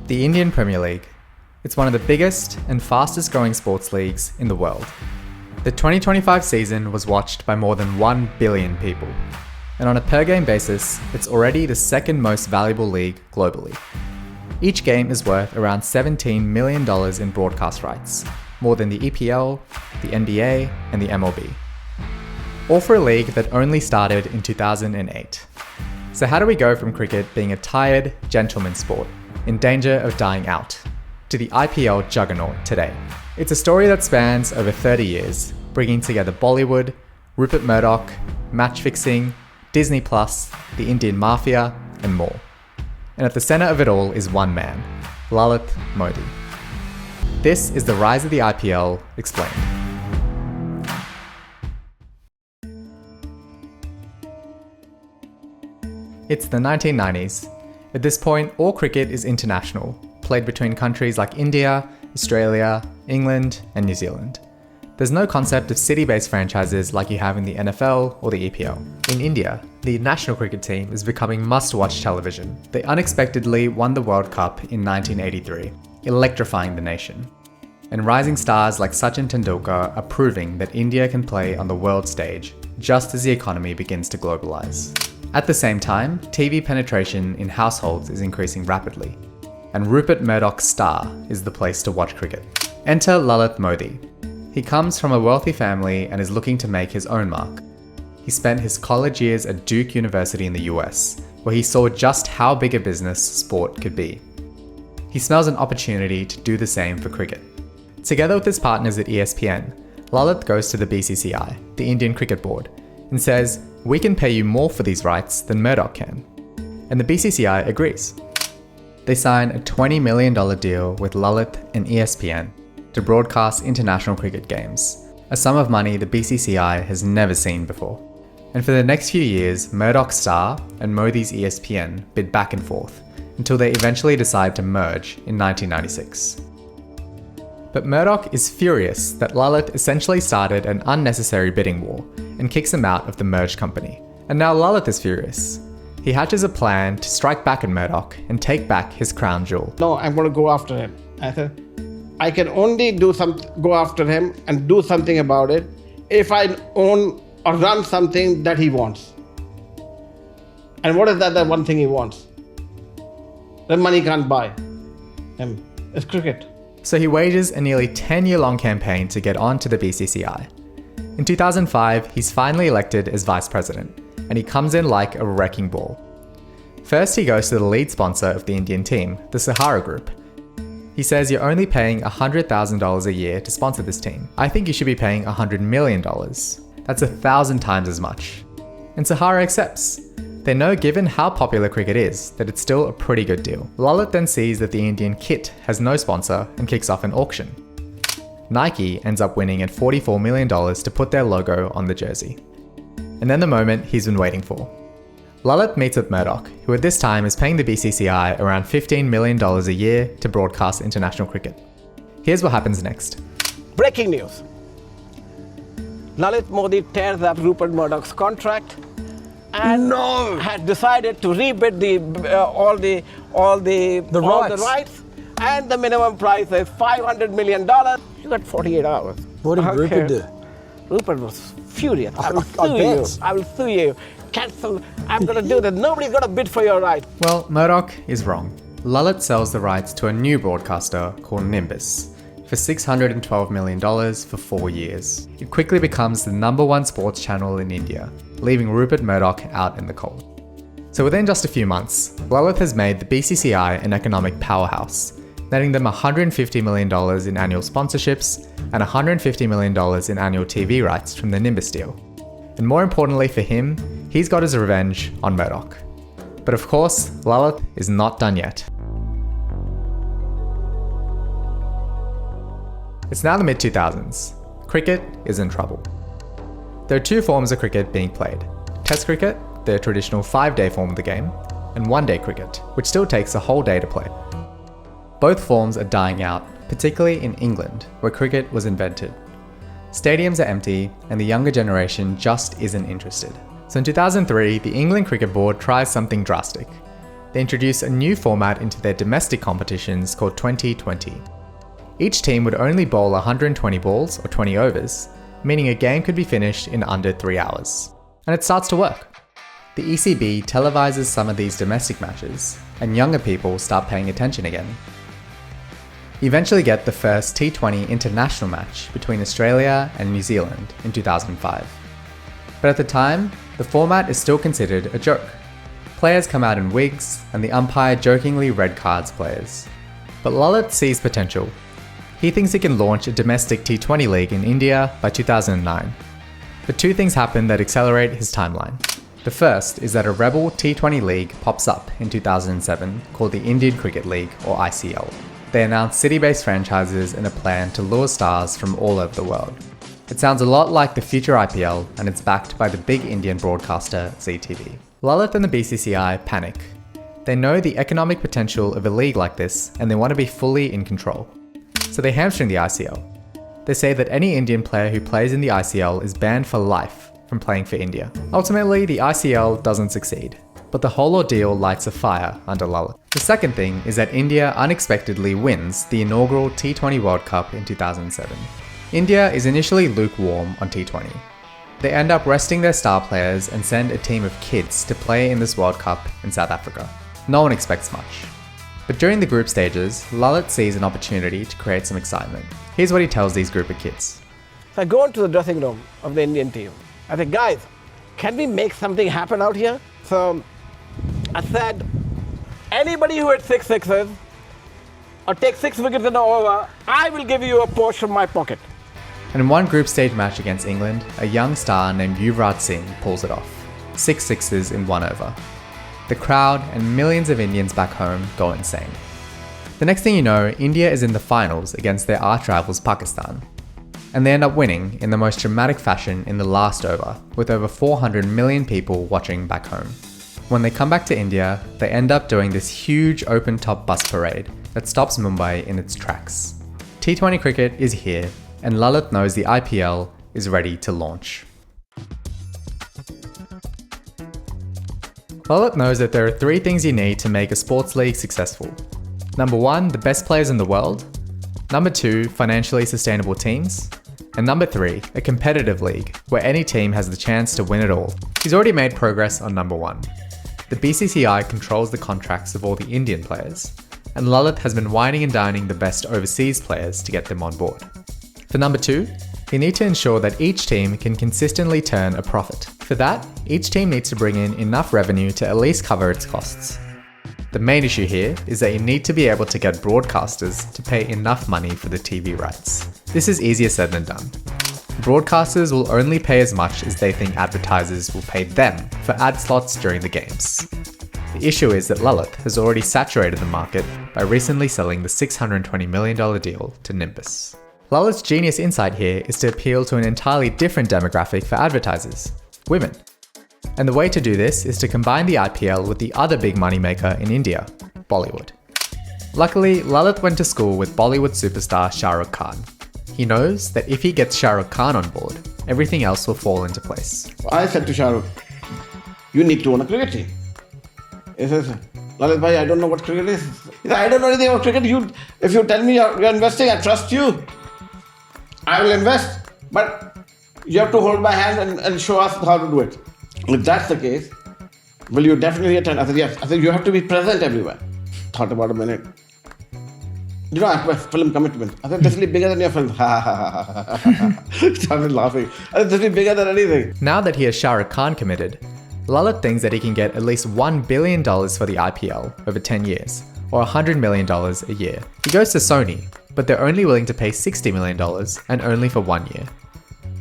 The Indian Premier League. It's one of the biggest and fastest growing sports leagues in the world. The 2025 season was watched by more than 1 billion people. And on a per game basis, it's already the second most valuable league globally. Each game is worth around $17 million in broadcast rights, more than the EPL, the NBA, and the MLB. All for a league that only started in 2008. So how do we go from cricket being a tired, gentleman's sport, in danger of dying out, to the IPL juggernaut today? It's a story that spans over 30 years, bringing together Bollywood, Rupert Murdoch, match fixing, Disney+, the Indian Mafia, and more. And at the centre of it all is one man, Lalit Modi. This is the rise of the IPL explained. It's the 1990s. At this point, all cricket is international, played between countries like India, Australia, England, and New Zealand. There's no concept of city-based franchises like you have in the NFL or the EPL. In India, the national cricket team is becoming must-watch television. They unexpectedly won the World Cup in 1983, electrifying the nation. And rising stars like Sachin Tendulkar are proving that India can play on the world stage, just as the economy begins to globalize. At the same time, TV penetration in households is increasing rapidly, and Rupert Murdoch's Star is the place to watch cricket. Enter Lalit Modi. He comes from a wealthy family and is looking to make his own mark. He spent his college years at Duke University in the US, where he saw just how big a business sport could be. He smells an opportunity to do the same for cricket. Together with his partners at ESPN, Lalit goes to the BCCI, the Indian Cricket Board, and says, "We can pay you more for these rights than Murdoch can." And the BCCI agrees. They sign a $20 million deal with Lalit and ESPN to broadcast international cricket games, a sum of money the BCCI has never seen before. And for the next few years, Murdoch's Star and Modi's ESPN bid back and forth until they eventually decide to merge in 1996. But Murdoch is furious that Lalit essentially started an unnecessary bidding war and kicks him out of the merged company. And now Lalit is furious. He hatches a plan to strike back at Murdoch and take back his crown jewel. No, I'm going to go after him. I said, I can only go after him and do something about it if I own or run something that he wants. And what is that one thing he wants? That money can't buy him. It's cricket. So he wages a nearly 10-year-long campaign to get on to the BCCI. In 2005, he's finally elected as vice president, and he comes in like a wrecking ball. First, he goes to the lead sponsor of the Indian team, the Sahara Group. He says, "You're only paying $100,000 a year to sponsor this team. I think you should be paying $100 million. That's 1,000 times as much." And Sahara accepts. They know, given how popular cricket is, that it's still a pretty good deal. Lalit then sees that the Indian kit has no sponsor and kicks off an auction. Nike ends up winning at $44 million to put their logo on the jersey. And then the moment he's been waiting for. Lalit meets with Murdoch, who at this time is paying the BCCI around $15 million a year to broadcast international cricket. Here's what happens next. Breaking news. Lalit Modi tears up Rupert Murdoch's contract and has decided to rebid all the rights, and the minimum price is $500 million. You got 48 hours. What did Rupert do? Rupert was furious. I will sue you. Cancel. I'm going to do that. Nobody's going to bid for your rights. Well, Murdoch is wrong. Lalit sells the rights to a new broadcaster called Nimbus for $612 million for 4 years. It quickly becomes the #1 sports channel in India, leaving Rupert Murdoch out in the cold. So within just a few months, Lalit has made the BCCI an economic powerhouse, netting them $150 million in annual sponsorships and $150 million in annual TV rights from the Nimbus deal. And more importantly for him, he's got his revenge on Murdoch. But of course, Lalit is not done yet. It's now the mid-2000s. Cricket is in trouble. There are two forms of cricket being played. Test cricket, the traditional 5-day form of the game, and one-day cricket, which still takes a whole day to play. Both forms are dying out, particularly in England, where cricket was invented. Stadiums are empty, and the younger generation just isn't interested. So in 2003, the England Cricket Board tries something drastic. they introduced a new format into their domestic competitions called T20. Each team would only bowl 120 balls or 20 overs, meaning a game could be finished in under 3 hours. And it starts to work. The ECB televises some of these domestic matches, and younger people start paying attention again. You eventually get the first T20 international match between Australia and New Zealand in 2005. But at the time, the format is still considered a joke. Players come out in wigs, and the umpire jokingly red cards players. But Lalit sees potential. He thinks he can launch a domestic T20 league in India by 2009. But two things happen that accelerate his timeline. The first is that a rebel T20 league pops up in 2007 called the Indian Cricket League, or ICL. They announced city-based franchises and a plan to lure stars from all over the world. It sounds a lot like the future IPL, and it's backed by the big Indian broadcaster Zee TV. Lalit and the BCCI panic. They know the economic potential of a league like this, and they want to be fully in control. So they hamstring the ICL. They say that any Indian player who plays in the ICL is banned for life from playing for India. Ultimately, the ICL doesn't succeed, but the whole ordeal lights a fire under Lalit. The second thing is that India unexpectedly wins the inaugural T20 World Cup in 2007. India is initially lukewarm on T20. They end up resting their star players and send a team of kids to play in this World Cup in South Africa. No one expects much. But during the group stages, Lalit sees an opportunity to create some excitement. Here's what he tells these group of kids. So I go into the dressing room of the Indian team. I said, guys, can we make something happen out here? So I said, anybody who hits 6 sixes or takes 6 wickets in an over, I will give you a Porsche from my pocket. And in one group stage match against England, a young star named Rupert Singh pulls it off. 6 sixes in 1 over. The crowd and millions of Indians back home go insane. The next thing you know, India is in the finals against their arch rivals Pakistan. And they end up winning in the most dramatic fashion in the last over, with over 400 million people watching back home. When they come back to India, they end up doing this huge open-top bus parade that stops Mumbai in its tracks. T20 cricket is here, and Lalit knows the IPL is ready to launch. Lalit knows that there are 3 things you need to make a sports league successful. Number 1, the best players in the world. Number 2, financially sustainable teams. And number 3, a competitive league, where any team has the chance to win it all. He's already made progress on number 1. The BCCI controls the contracts of all the Indian players, and Lalit has been wining and dining the best overseas players to get them on board. For number 2, you need to ensure that each team can consistently turn a profit. For that, each team needs to bring in enough revenue to at least cover its costs. The main issue here is that you need to be able to get broadcasters to pay enough money for the TV rights. This is easier said than done. Broadcasters will only pay as much as they think advertisers will pay them for ad slots during the games. The issue is that Lalit has already saturated the market by recently selling the $620 million deal to Nimbus. Lalit's genius insight here is to appeal to an entirely different demographic for advertisers: women. And the way to do this is to combine the IPL with the other big moneymaker in India, Bollywood. Luckily, Lalit went to school with Bollywood superstar Shah Rukh Khan. He knows that if he gets Shah Rukh Khan on board, everything else will fall into place. I said to Shah Rukh, you need to own a cricket team. He says, Lalit bhai, I don't know what cricket is. He said, I don't know anything about cricket. If you tell me you're investing, I trust you. I will invest, but you have to hold my hand and show us how to do it. If that's the case, will you definitely attend? I said, yes. I said, you have to be present everywhere. Thought about a minute. You know, I have a film commitment. I said, this will be bigger than your film. Started laughing. I said, this will be bigger than anything. Now that he has Shah Rukh Khan committed, Lalit thinks that he can get at least $1 billion for the IPL over 10 years, or $100 million a year. He goes to Sony, but they're only willing to pay $60 million and only for 1 year.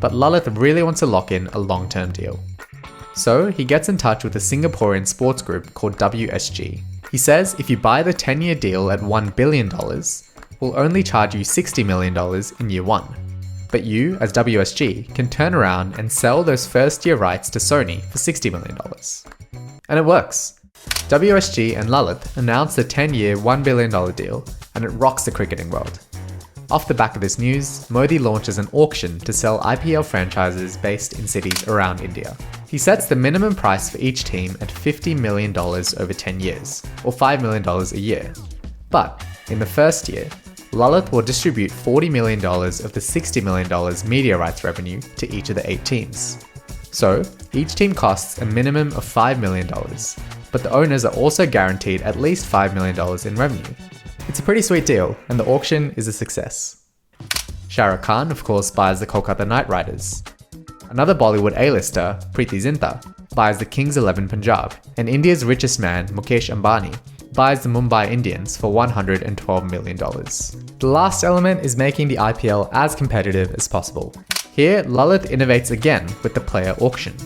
But Lalit really wants to lock in a long-term deal. So he gets in touch with a Singaporean sports group called WSG. He says if you buy the 10-year deal at $1 billion, we'll only charge you $60 million in year 1. But you, as WSG, can turn around and sell those first-year rights to Sony for $60 million. And it works. WSG and Lalit announced a 10-year $1 billion deal, and it rocks the cricketing world. Off the back of this news, Modi launches an auction to sell IPL franchises based in cities around India. He sets the minimum price for each team at $50 million over 10 years, or $5 million a year. But in the first year, Lalit will distribute $40 million of the $60 million media rights revenue to each of the 8 teams. So, each team costs a minimum of $5 million, but the owners are also guaranteed at least $5 million in revenue. It's a pretty sweet deal, and the auction is a success. Shah Rukh Khan, of course, buys the Kolkata Knight Riders. Another Bollywood A-lister, Preeti Zinta, buys the Kings 11 Punjab, and India's richest man, Mukesh Ambani, buys the Mumbai Indians for $112 million. The last element is making the IPL as competitive as possible. Here, Lalit innovates again with the player auction.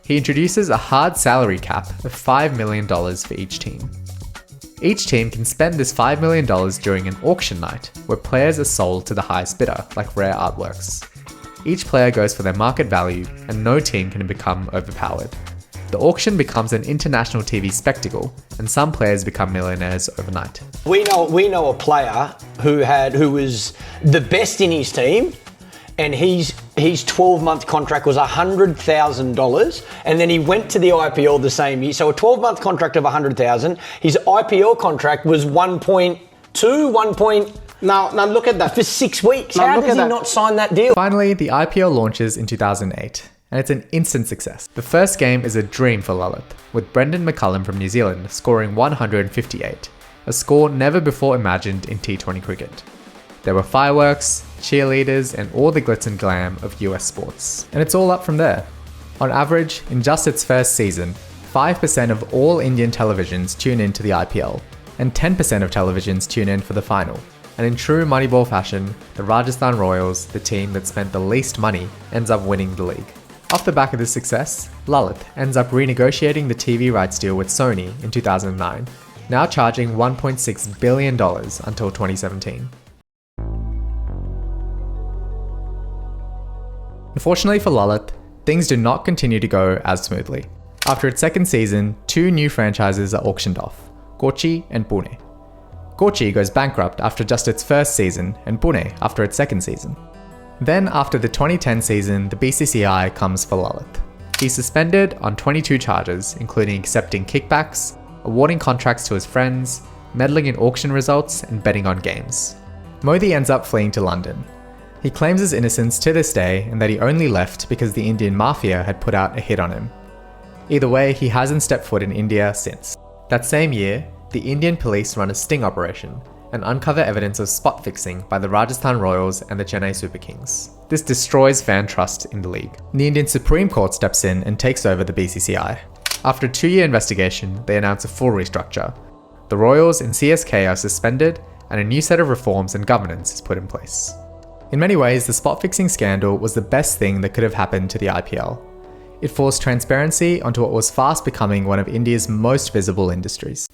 He introduces a hard salary cap of $5 million for each team. Each team can spend this $5 million during an auction night, where players are sold to the highest bidder, like rare artworks. Each player goes for their market value, and no team can become overpowered. The auction becomes an international TV spectacle, and some players become millionaires overnight. We know a player who was the best in his team, and his 12-month contract was $100,000, and then he went to the IPL the same year. So a 12-month contract of $100,000. His IPL contract was 1.2. Now look at that. For 6 weeks. Now How does he not sign that deal? Finally, the IPL launches in 2008, and it's an instant success. The first game is a dream for Lalit, with Brendan McCullum from New Zealand scoring 158, a score never before imagined in T20 cricket. There were fireworks, cheerleaders, and all the glitz and glam of US sports. And it's all up from there. On average, in just its first season, 5% of all Indian televisions tune in to the IPL, and 10% of televisions tune in for the final. And in true Moneyball fashion, the Rajasthan Royals, the team that spent the least money, ends up winning the league. Off the back of this success, Lalit ends up renegotiating the TV rights deal with Sony in 2009, now charging $1.6 billion until 2017. Unfortunately for Lalit, things do not continue to go as smoothly. After its second season, 2 new franchises are auctioned off, Kochi and Pune. Kochi goes bankrupt after just its first season, and Pune after its second season. Then after the 2010 season, the BCCI comes for Lalit. He's suspended on 22 charges, including accepting kickbacks, awarding contracts to his friends, meddling in auction results, and betting on games. Modi ends up fleeing to London. He claims his innocence to this day and that he only left because the Indian mafia had put out a hit on him. Either way, he hasn't stepped foot in India since. That same year, the Indian police run a sting operation and uncover evidence of spot fixing by the Rajasthan Royals and the Chennai Super Kings. This destroys fan trust in the league. The Indian Supreme Court steps in and takes over the BCCI. After a 2-year investigation, they announce a full restructure. The Royals and CSK are suspended, and a new set of reforms and governance is put in place. In many ways, the spot fixing scandal was the best thing that could have happened to the IPL. It forced transparency onto what was fast becoming one of India's most visible industries.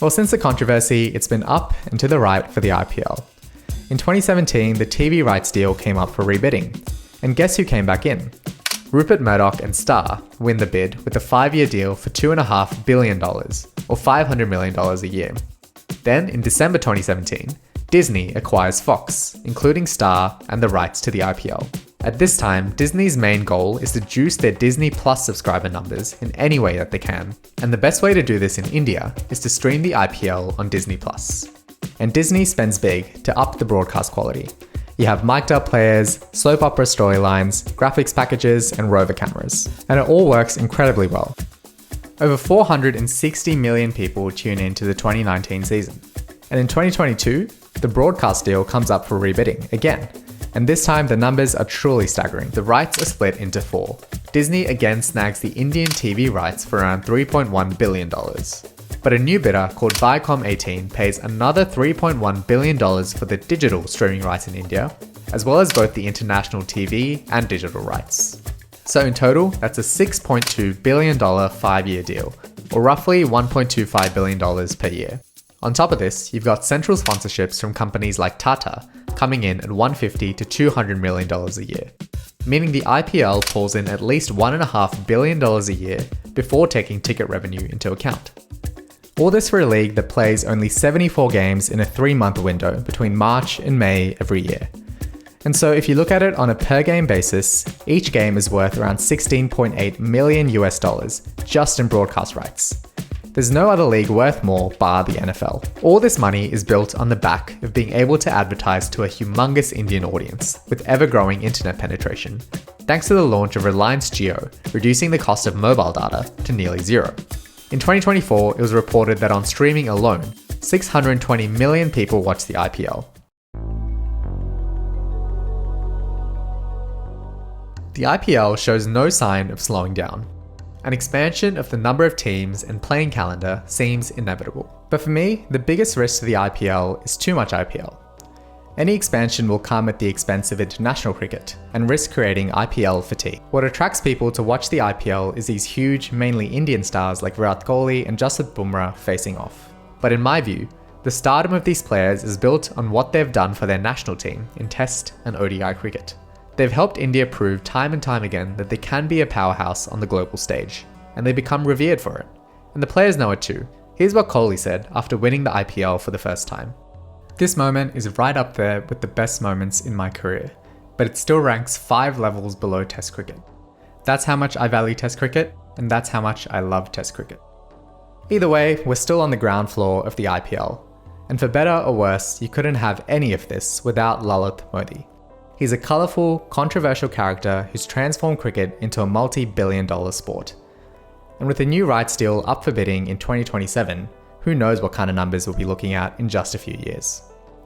Well, since the controversy, it's been up and to the right for the IPL. In 2017, the TV rights deal came up for rebidding. And guess who came back in? Rupert Murdoch and Star win the bid with a 5-year deal for $2.5 billion, or $500 million a year. Then, in December 2017, Disney acquires Fox, including Star and the rights to the IPL. At this time, Disney's main goal is to juice their Disney Plus subscriber numbers in any way that they can. And the best way to do this in India is to stream the IPL on Disney Plus. And Disney spends big to up the broadcast quality. You have mic'd up players, soap opera storylines, graphics packages, and rover cameras. And it all works incredibly well. Over 460 million people tune in to the 2019 season. And in 2022, the broadcast deal comes up for rebidding again. And this time the numbers are truly staggering. The rights are split into 4. Disney again snags the Indian TV rights for around $3.1 billion. But a new bidder called Viacom18 pays another $3.1 billion for the digital streaming rights in India, as well as both the international TV and digital rights. So in total, that's a $6.2 billion 5-year deal, or roughly $1.25 billion per year. On top of this, you've got central sponsorships from companies like Tata coming in at $150 to $200 million a year, meaning the IPL pulls in at least $1.5 billion a year before taking ticket revenue into account. All this for a league that plays only 74 games in a 3-month window between March and May every year. And so if you look at it on a per game basis, each game is worth around $16.8 million just in broadcast rights. There's no other league worth more bar the NFL. All this money is built on the back of being able to advertise to a humongous Indian audience with ever-growing internet penetration, thanks to the launch of Reliance Jio, reducing the cost of mobile data to nearly zero. In 2024, it was reported that on streaming alone, 620 million people watched the IPL. The IPL shows no sign of slowing down. An expansion of the number of teams and playing calendar seems inevitable. But for me, the biggest risk to the IPL is too much IPL. Any expansion will come at the expense of international cricket and risk creating IPL fatigue. What attracts people to watch the IPL is these huge, mainly Indian stars like Virat Kohli and Jasprit Bumrah facing off. But in my view, the stardom of these players is built on what they've done for their national team in Test and ODI cricket. They've helped India prove time and time again that they can be a powerhouse on the global stage, and they become revered for it. And the players know it too. Here's what Kohli said after winning the IPL for the first time. "This moment is right up there with the best moments in my career, but it still ranks 5 levels below Test cricket. That's how much I value Test cricket, and that's how much I love Test cricket." Either way, we're still on the ground floor of the IPL, and for better or worse, you couldn't have any of this without Lalit Modi. He's a colourful, controversial character who's transformed cricket into a multi-billion-dollar sport. And with a new rights deal up for bidding in 2027, who knows what kind of numbers we'll be looking at in just a few years.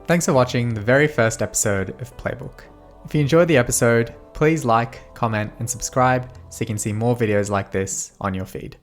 Thanks for watching the very first episode of Playbook. If you enjoyed the episode, please like, comment, and subscribe so you can see more videos like this on your feed.